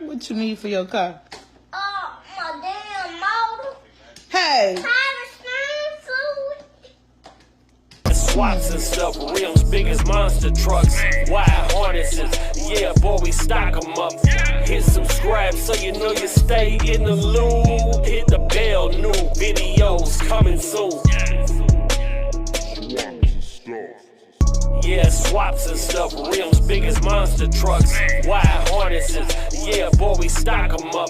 What you need for your car? My damn motor. Hey. Swaps and stuff, rims big as monster trucks, wide harnesses, yeah boy we stock 'em up. Hit subscribe so you know you stay in the loop. Hit the bell, new videos coming soon. Yeah, swaps and stuff, rims big as monster trucks, wide harnesses, yeah boy we stock 'em up.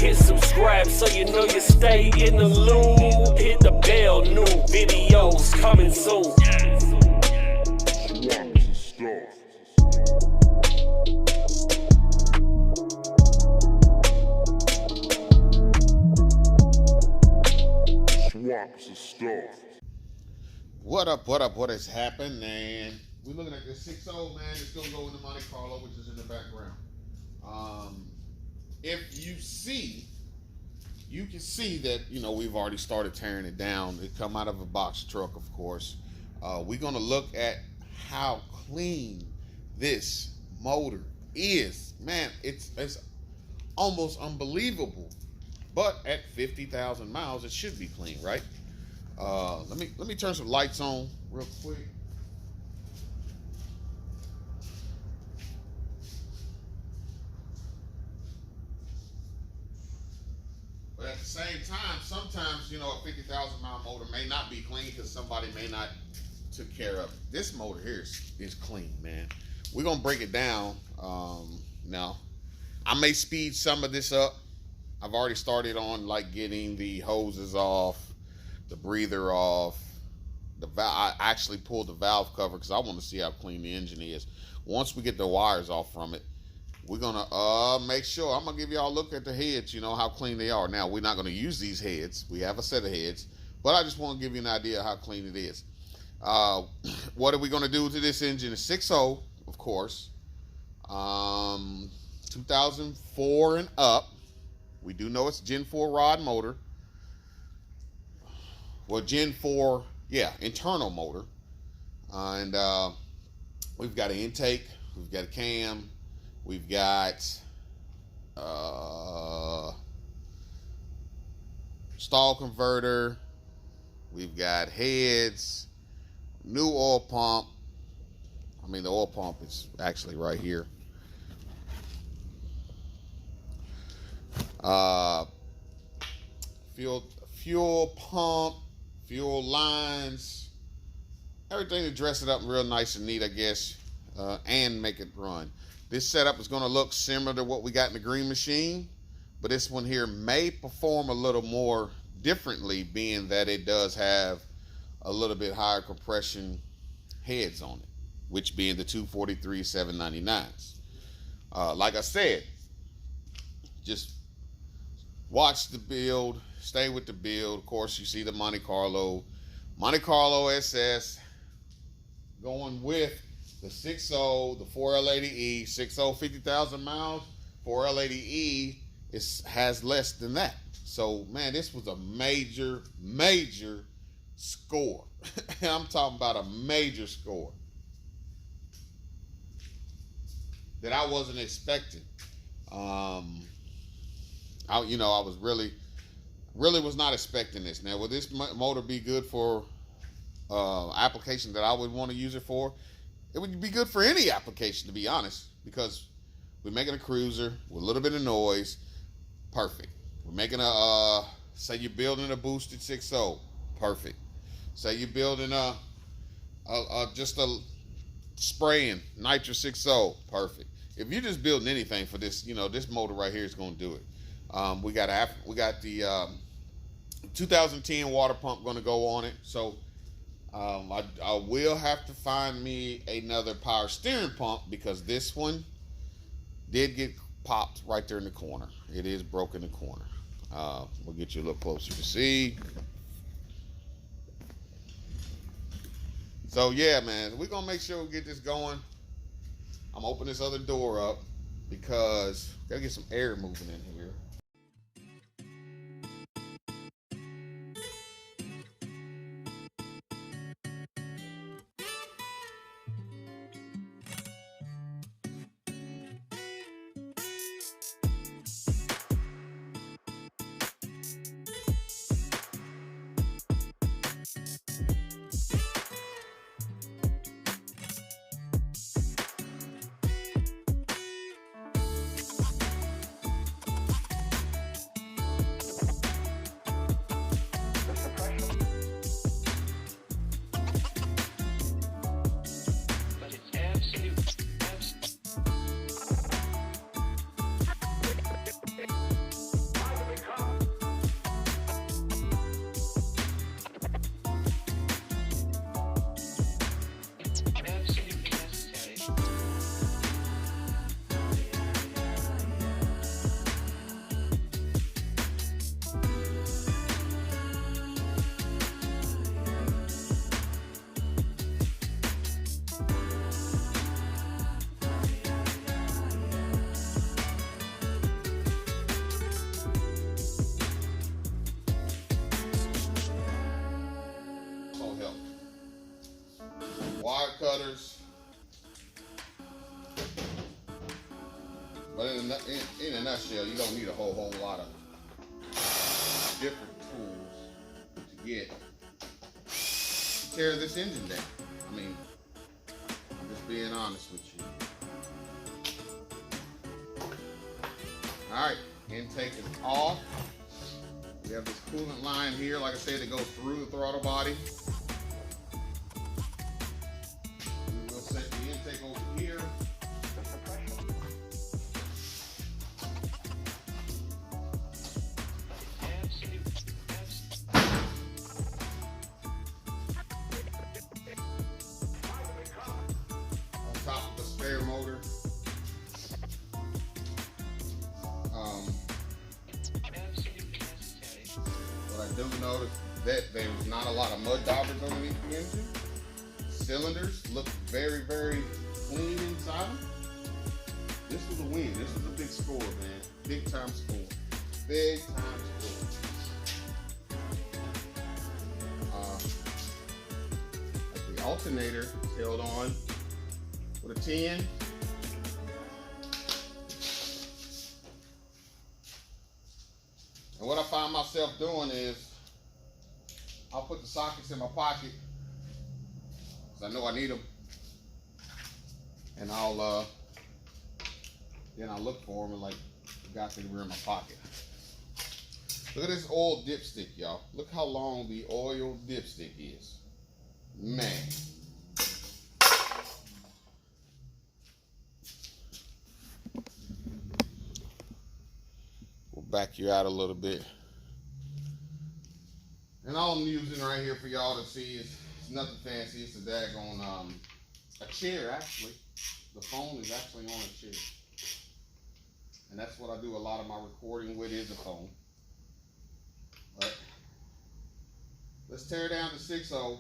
Hit subscribe so you know you stay in the loop. Hit the bell, new videos coming soon. What has happened? And we're looking at this 6.0, man. It's going to go into Monte Carlo, which is in the background. If you see, you can see that, you know, we've already started tearing it down. It come out of a box truck, of course. We're going to look at how clean this motor is. Man, it's almost unbelievable. But at 50,000 miles, it should be clean, right? Let me turn some lights on real quick. But at the same time, sometimes, you know, a 50,000 mile motor may not be clean because somebody may not took care of it. This motor here is clean, man. We're gonna break it down. Now, I may speed some of this up. I've already started on like getting the hoses off, the breather off, the valve. I actually pulled the valve cover because I want to see how clean the engine is. Once we get the wires off from it, we're gonna make sure. I'm gonna give y'all a look at the heads, you know, how clean they are. Now, we're not gonna use these heads. We have a set of heads, but I just want to give you an idea of how clean it is. What are we gonna do to this engine? It's 6.0, of course. 2004 and up. We do know it's Gen 4 rod motor. Well, Gen 4, yeah, internal motor. And we've got an intake, we've got a cam, we've got stall converter, we've got heads, new oil pump. I mean, the oil pump is actually right here. Fuel pump, fuel lines, everything to dress it up real nice and neat, I guess, and make it run. This setup is going to look similar to what we got in the green machine, but this one here may perform a little more differently, being that it does have a little bit higher compression heads on it, which being the 243 799s. Like I said, just watch the build, stay with the build. Of course, you see the Monte Carlo SS going with the 6.0, the 4L80E. 6.0, 50,000 miles. 4L80E has less than that. So, man, this was a major score. I'm talking about a major score that I wasn't expecting. I was really was not expecting this. Now, will this motor be good for application that I would want to use it for? It would be good for any application, to be honest, because we're making a cruiser with a little bit of noise. Perfect. We're making say you're building a boosted 6.0. Perfect. Say you're building just a spraying nitro 6.0. Perfect. If you're just building anything for this, this motor right here is going to do it. We got the 2010 water pump going to go on it. So I will have to find me another power steering pump, because this one did get popped right there in the corner. It is broken in the corner. We'll get you a little closer to see. So yeah, man, we're gonna make sure we get this going. I'm opening this other door up because gotta get some air moving in here. cutters. But in a nutshell, you don't need a whole lot of different tools to get tear this engine down. I mean, I'm just being honest with you. Alright, intake is off. We have this coolant line here, like I said, that goes through the throttle body. We will set the intake over here. On top of the spare motor. What I do notice that there's not a lot of mud daubers underneath the engine. Cylinders look very, very clean inside. This was a win. This was a big score, man. Big time score. Big time score. The alternator is held on with a 10. And what I find myself doing is I'll put the sockets in my pocket because I know I need them, and then I'll look for them and like got they were in my pocket. Look at this oil dipstick, y'all. Look how long the oil dipstick is, man. We'll back you out a little bit. And all I'm using right here for y'all to see is nothing fancy. It's a daggone a chair, actually. The phone is actually on a chair. And that's what I do a lot of my recording with, is a phone. But let's tear down the 6.0.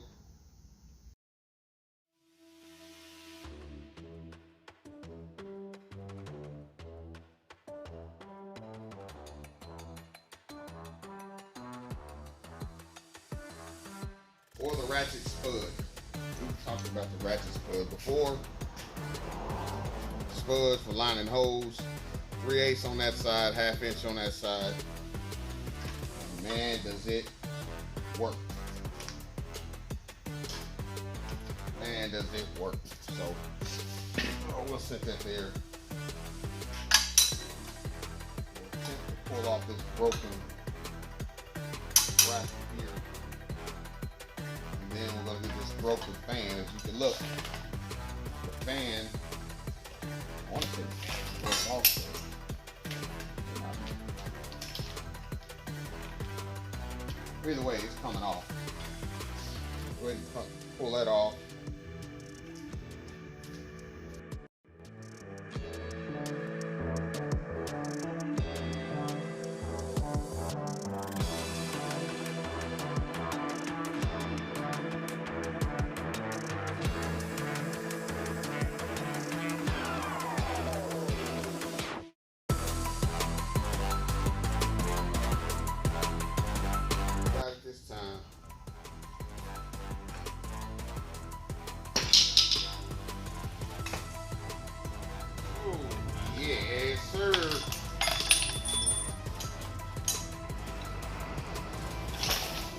Or the ratchet spud. We talked about the ratchet spud before. Spuds for lining hose. 3/8 on that side, 1/2 inch on that side. Man, does it work. Man, does it work. So, we'll set that there. We'll pull off this broken bracket here. And then we're going to get this broken fan. As you can look, the fan, I want to say, works also. Either way, it's coming off. Go ahead and pull that off. Yes, sir.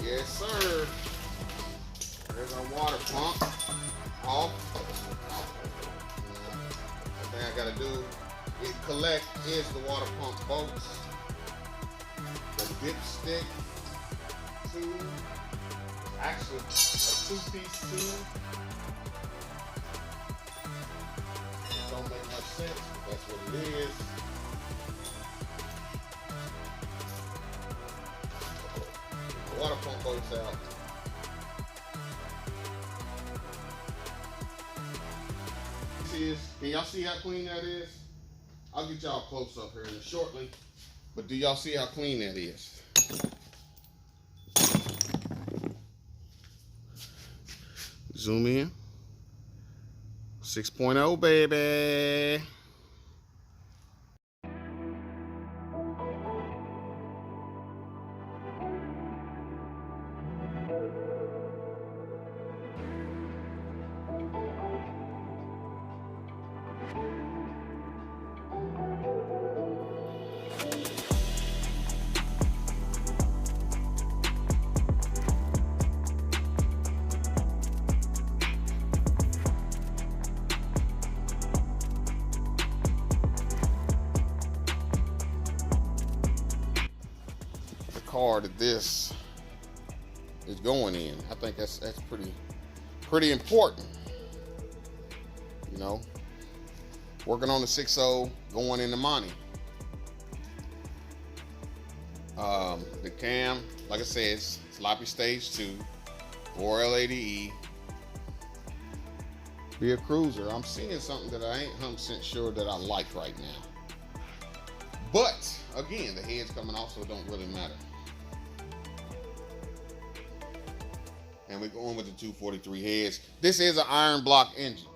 Yes, sir. There's our water pump off. The thing I gotta do, it collect is the water pump bolts, the dipstick tube, actually a 2-piece tube. Don't make much sense, but that's what it is. The water pump bolts out. Can y'all see how clean that is? I'll get y'all close up here shortly, but do y'all see how clean that is? Zoom in. 6.0, baby. car that this is going in. I think that's pretty important. You know, working on the 6.0 going into Monte. The cam, like I said, it's sloppy stage 2, 4L80E. Be a cruiser. I'm seeing something that I ain't 100% sure that I like right now. But again, the head's coming off, so it don't really matter. And we're going with the 243 heads. This is an iron block engine.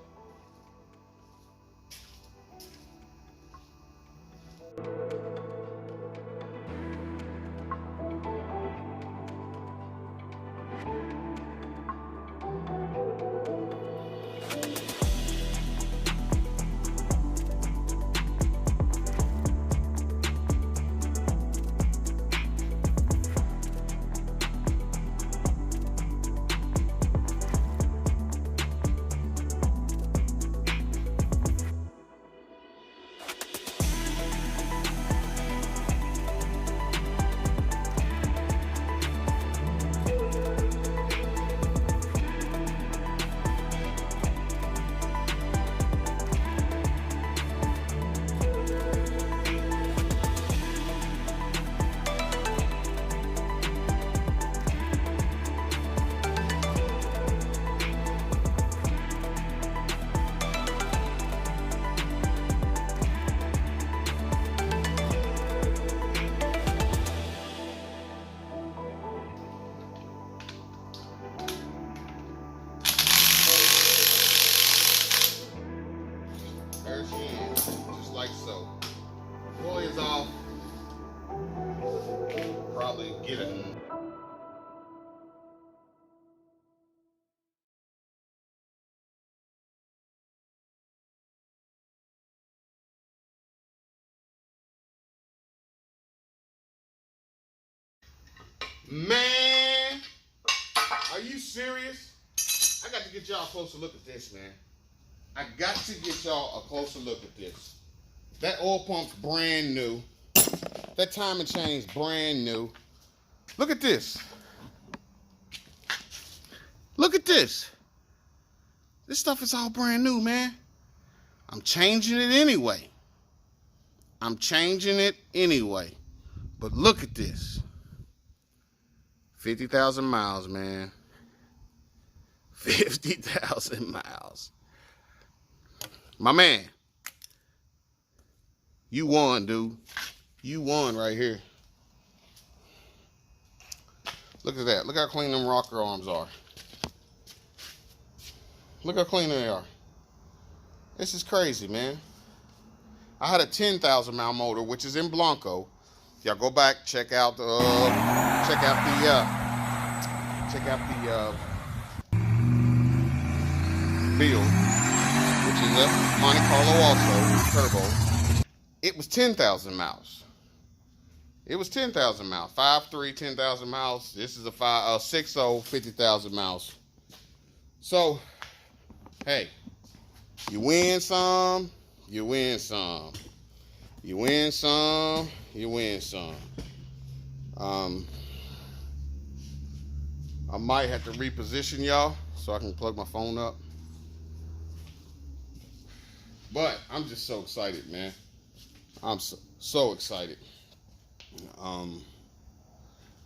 Like so. Pulley is off. Probably get it. Man, are you serious? I got to get y'all a closer look at this, man. I got to get y'all a closer look at this. That oil pump's brand new. That timing chain's brand new. Look at this. Look at this. This stuff is all brand new, man. I'm changing it anyway. But look at this. 50,000 miles, man. 50,000 miles. My man. You won, dude. You won right here. Look at that. Look how clean them rocker arms are. Look how clean they are. This is crazy, man. I had a 10,000 mile motor, which is in Blanco. Y'all go back, check out the build, which is a Monte Carlo also turbo. It was 10,000 miles. It was 10,000 miles. 5.3, 10,000 miles. This is a 6.0, 50,000 miles. So, hey, you win some, you win some. You win some, you win some. I might have to reposition y'all so I can plug my phone up. But I'm just so excited, man. I'm so excited.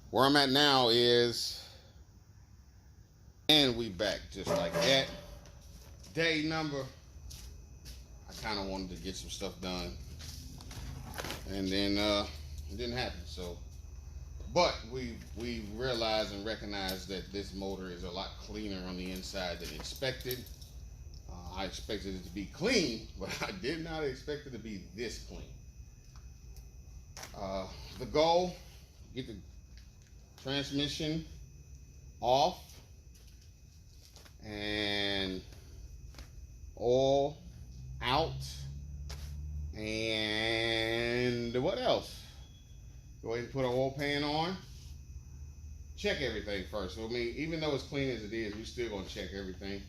Where I'm at now is, and we back just like that. Day number. I kind of wanted to get some stuff done, and then it didn't happen. So, but we realized and recognized that this motor is a lot cleaner on the inside than expected. I expected it to be clean, but I did not expect it to be this clean. The goal, get the transmission off and oil out, and what else? Go ahead and put an oil pan on. Check everything first. So, I mean, even though it's clean as it is, we still gonna check everything.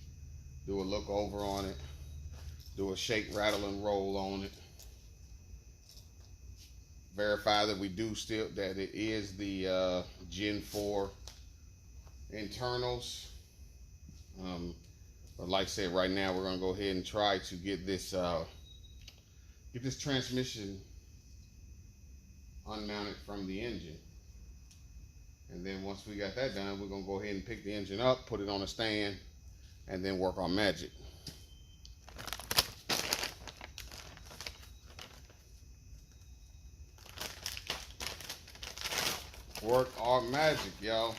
Do a look over on it. Do a shake, rattle, and roll on it. verify that that it is the Gen 4 internals. But like I said, right now we're gonna go ahead and try to get this transmission unmounted from the engine. And then once we got that done, we're gonna go ahead and pick the engine up, put it on a stand, and then work our magic. Work our magic, y'all.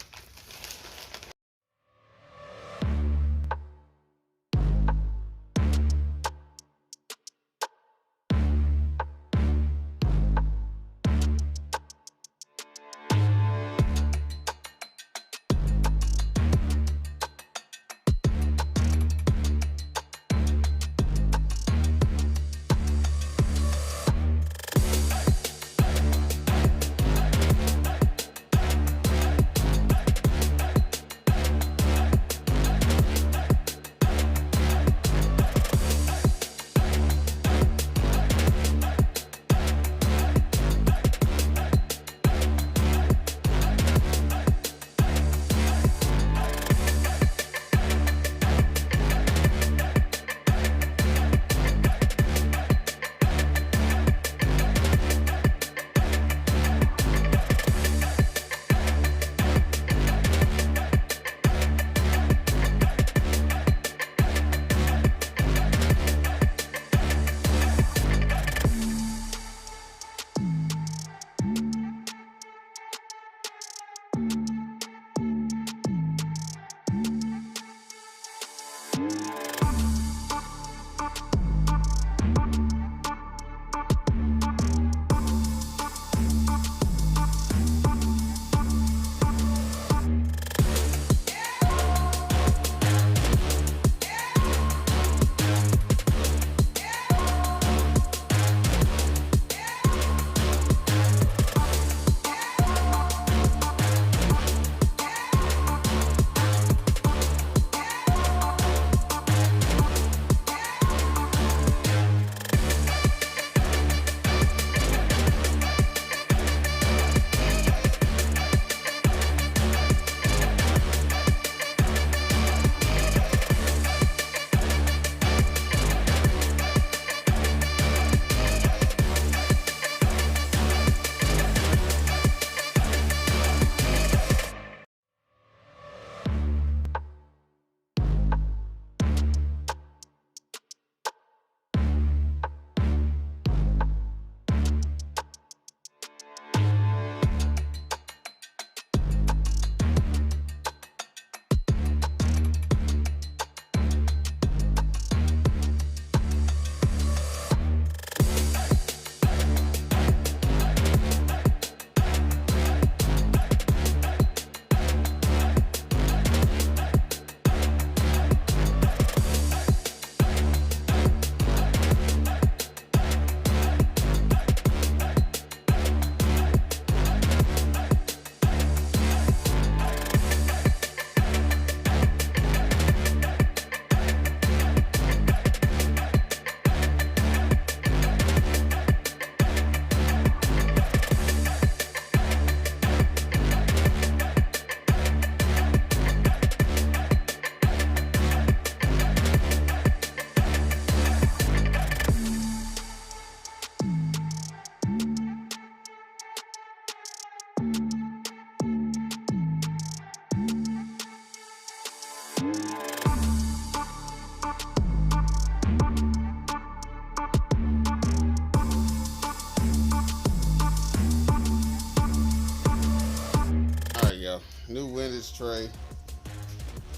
New windage tray,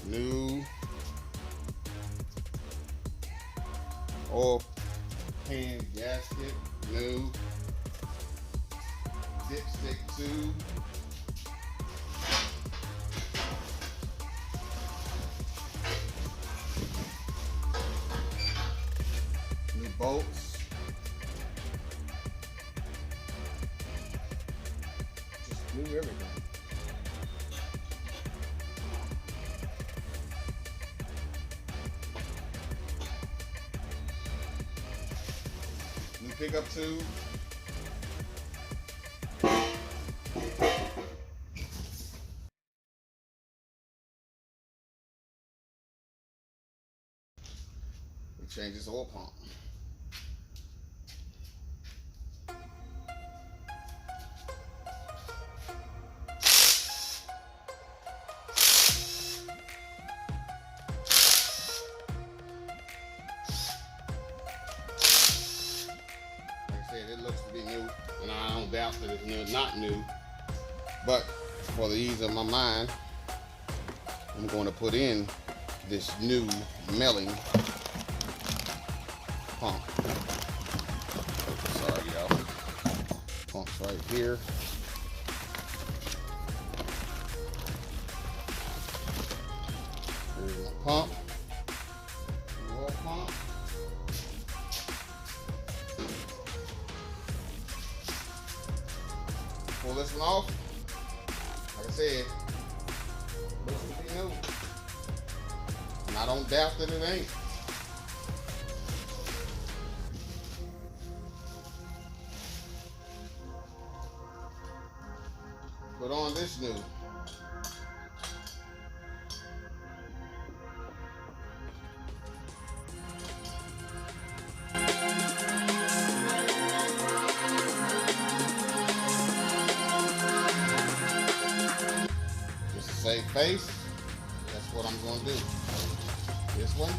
new oil pan gasket, new dipstick tube, new bolts, just new everything. Pickup tube, change this oil pump. It looks to be new, and I don't doubt that it's not new, but for the ease of my mind, I'm going to put in this new milling pump. Sorry, y'all. Pump's right here. Here's my pump. Oil pump. Pull this one off. Like I said, looks to be new. And I don't doubt that it ain't. Put on this new. Save face, that's what I'm going to do. This one,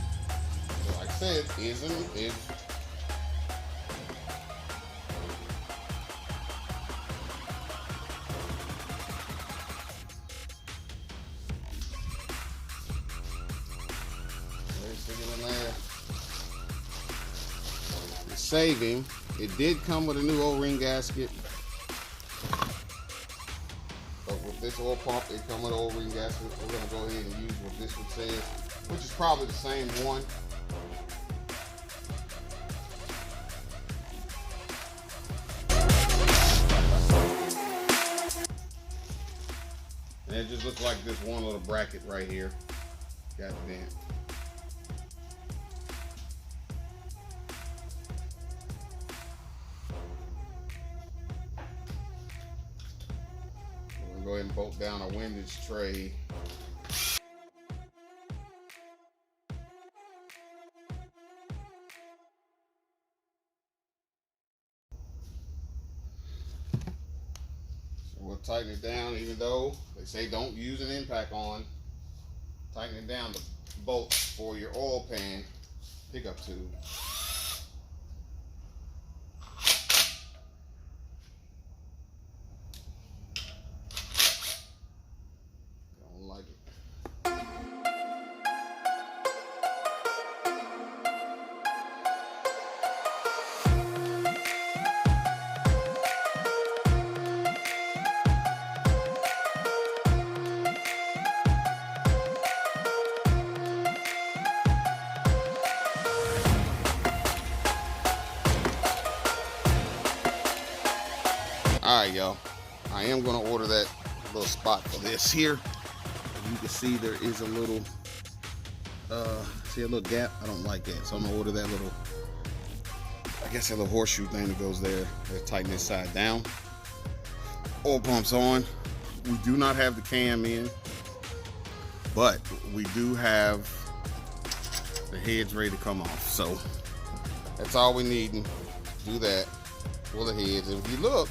like I said, is sticking in there. The saving, it did come with a new O-ring gasket. With this oil pump, it comes with an O-ring gasket. We're going to go ahead and use what this one says, which is probably the same one. And it just looks like this one little bracket right here got bent. Go ahead and bolt down a windage tray. So we'll tighten it down, even though they say don't use an impact on. Tighten it down the bolts for your oil pan pickup tube. Alright, y'all. I am going to order that little spot for this here. You can see there is a little, see a little gap? I don't like that. So I'm going to order that little, I guess that little horseshoe thing that goes there. Let's tighten this side down. Oil pump's on. We do not have the cam in, but we do have the heads ready to come off. So that's all we need to do that for the heads. And if you look,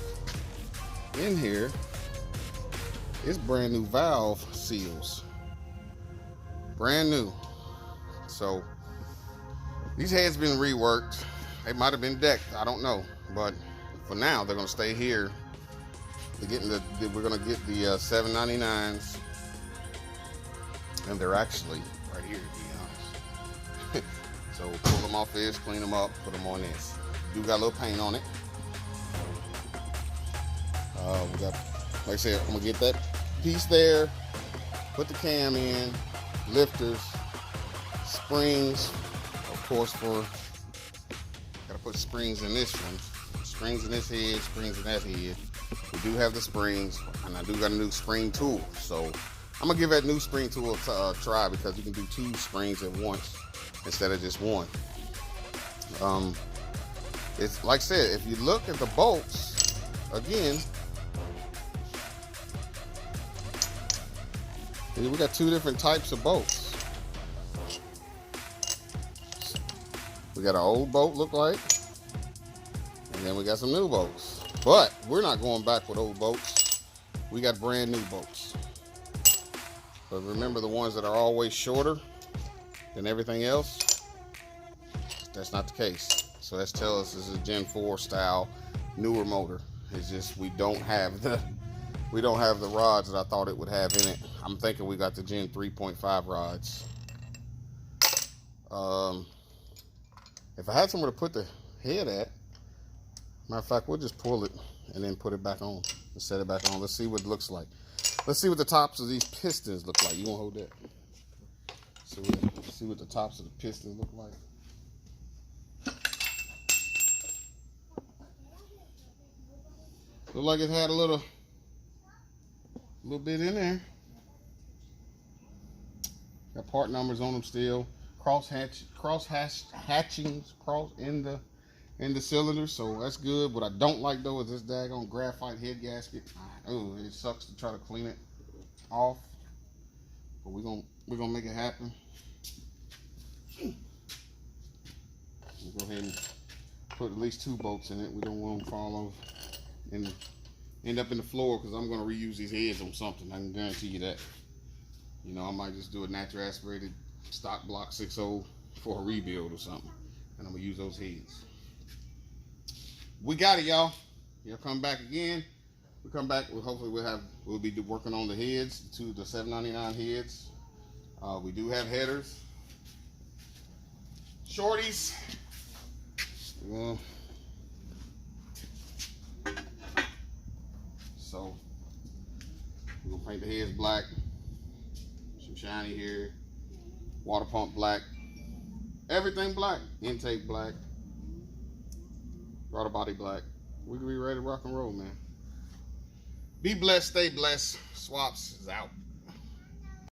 in here, it's brand new valve seals, brand new. So these heads been reworked. They might have been decked, I don't know, but for now they're gonna stay here. We're gonna get the 799s, and they're actually right here, to be honest. So pull them off this, clean them up, put them on this. Do got a little paint on it. We got, like I said, I'm gonna get that piece there, put the cam in, lifters, springs, of course, gotta put springs in this one, springs in this head, springs in that head. We do have the springs, and I do got a new spring tool. So I'm gonna give that new spring tool a try, because you can do 2 springs at once instead of just one. It's like I said, if you look at the bolts, again, we got 2 different types of bolts. got our old boat look like, and then we got some new boats. But we're not going back with old boats. We got brand new boats. But remember, the ones that are always shorter than everything else, that's not the case. So that's tell us this is a Gen 4 style newer motor. It's just we don't have the rods that I thought it would have in it. I'm thinking we got the Gen 3.5 rods. If I had somewhere to put the head at, matter of fact, we'll just pull it and then put it back on and set it back on. Let's see what it looks like. Let's see what the tops of these pistons look like. You want to hold that? So we'll see what the tops of the pistons look like. Look like it had a little bit in there. Got part numbers on them still. Cross hatchings in the cylinder, so that's good. What I don't like though is this daggone graphite head gasket. Oh, it sucks to try to clean it off, but we're gonna make it happen. We'll go ahead and put at least 2 bolts in it. We don't want them to fall over and end up in the floor, because I'm gonna reuse these heads on something. I can guarantee you that. You know, I might just do a natural aspirated stock block 6.0 for a rebuild or something, and I'm gonna use those heads. We got it, y'all. You'll come back again. We come back. Hopefully we'll be working on the heads, the 799 heads. We do have headers, shorties. So we're gonna paint the heads black. Some shiny here. Water pump black. Everything black. Intake black. Throttle body black. We can be ready to rock and roll, man. Be blessed, stay blessed. Swaps is out.